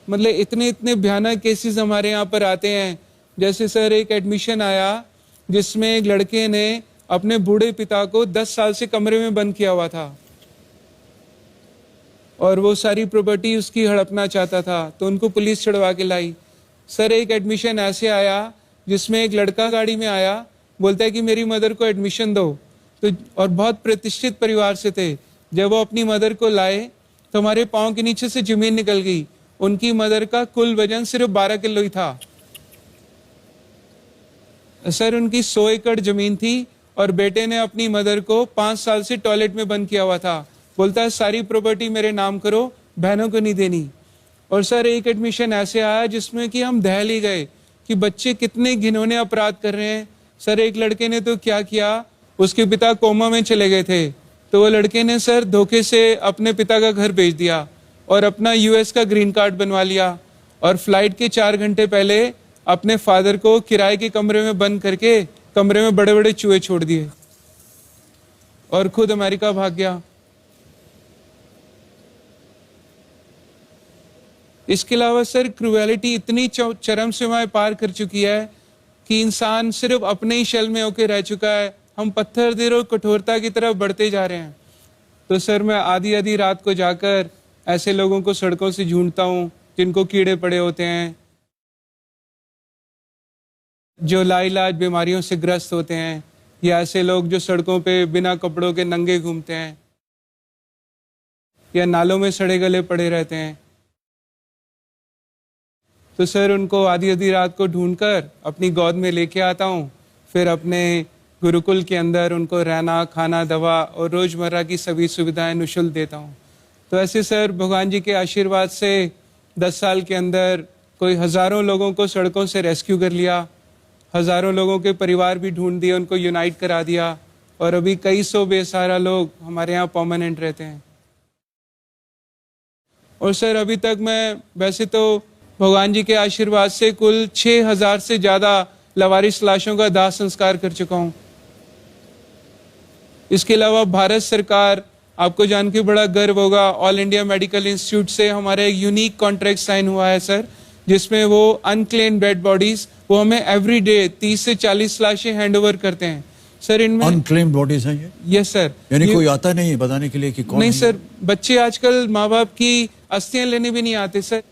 मतलब इतने इतने भयानक केसेस हमारे यहाँ पर आते हैं। जैसे सर एक एडमिशन आया जिसमें एक लड़के ने अपने बूढ़े पिता को 10 साल से कमरे में बंद किया हुआ था और वो सारी प्रॉपर्टी उसकी हड़पना चाहता था, तो उनको पुलिस छुड़वा के लाई। सर एक एडमिशन ऐसे आया जिसमें एक लड़का गाड़ी में आया, बोलता है कि मेरी मदर को एडमिशन दो, तो और बहुत प्रतिष्ठित परिवार से थे। जब वो अपनी मदर को लाए तो हमारे पाँव के नीचे से जमीन निकल गई। उनकी मदर का कुल वजन सिर्फ 12 किलो ही था। सर उनकी 100 एकड़ जमीन थी और बेटे ने अपनी मदर को 5 साल से टॉयलेट में बंद किया हुआ था। बोलता है सारी प्रॉपर्टी मेरे नाम करो, बहनों को नहीं देनी। और सर एक एडमिशन ऐसे आया जिसमें कि हम दहल ही गए कि बच्चे कितने घिनौने अपराध कर रहे हैं। सर एक लड़के ने तो क्या किया, उसके पिता कोमा में चले गए थे, तो वो लड़के ने सर धोखे से अपने पिता का घर बेच दिया और अपना यूएस का ग्रीन कार्ड बनवा लिया और फ्लाइट के 4 घंटे पहले अपने फादर को किराए के कमरे में बंद करके कमरे में बड़े बड़े चूहे छोड़ दिए और खुद अमेरिका भाग गया। इसके अलावा सर क्रूएलिटी इतनी चरम सीमाएं पार कर चुकी है कि इंसान सिर्फ अपने ही शल में होकर रह चुका है। हम पत्थर दिल और कठोरता की तरफ बढ़ते जा रहे हैं। तो सर मैं आधी आधी रात को जाकर ऐसे लोगों को सड़कों से ढूंढता हूँ जिनको कीड़े पड़े होते हैं, जो लाइलाज बीमारियों से ग्रस्त होते हैं, या ऐसे लोग जो सड़कों पे बिना कपड़ों के नंगे घूमते हैं या नालों में सड़े गले पड़े रहते हैं। तो सर उनको आधी आधी रात को ढूंढकर अपनी गोद में लेके आता हूँ, फिर अपने गुरुकुल के अंदर उनको रहना, खाना, दवा और रोज़मर्रा की सभी सुविधाएं निःशुल्क देता हूँ। तो ऐसे सर भगवान जी के आशीर्वाद से 10 साल के अंदर कोई हज़ारों लोगों को सड़कों से रेस्क्यू कर लिया, हज़ारों लोगों के परिवार भी ढूंढ दिए, उनको यूनाइट करा दिया और अभी कई सौ बेसहारा लोग हमारे यहाँ परमानेंट रहते हैं। और सर अभी तक मैं वैसे तो भगवान जी के आशीर्वाद से कुल 6000 से ज़्यादा लवारिस लाशों का दाह संस्कार कर चुका हूँ। इसके अलावा भारत सरकार, आपको जान के बड़ा गर्व होगा, ऑल इंडिया मेडिकल इंस्टीट्यूट से हमारा एक यूनिक कॉन्ट्रैक्ट साइन हुआ है सर, जिसमें वो अनक्लेम्ड डेड बॉडीज वो हमें एवरी डे 30 से 40 लाशें हैंड ओवर करते हैं। सर इनमें अनक्लेम्ड बॉडीज हैं ये? Yes sir. यानी कोई आता नहीं है बताने के लिए कि कौन? नहीं सर, बच्चे आजकल माँ बाप की अस्थियां लेने भी नहीं आते सर।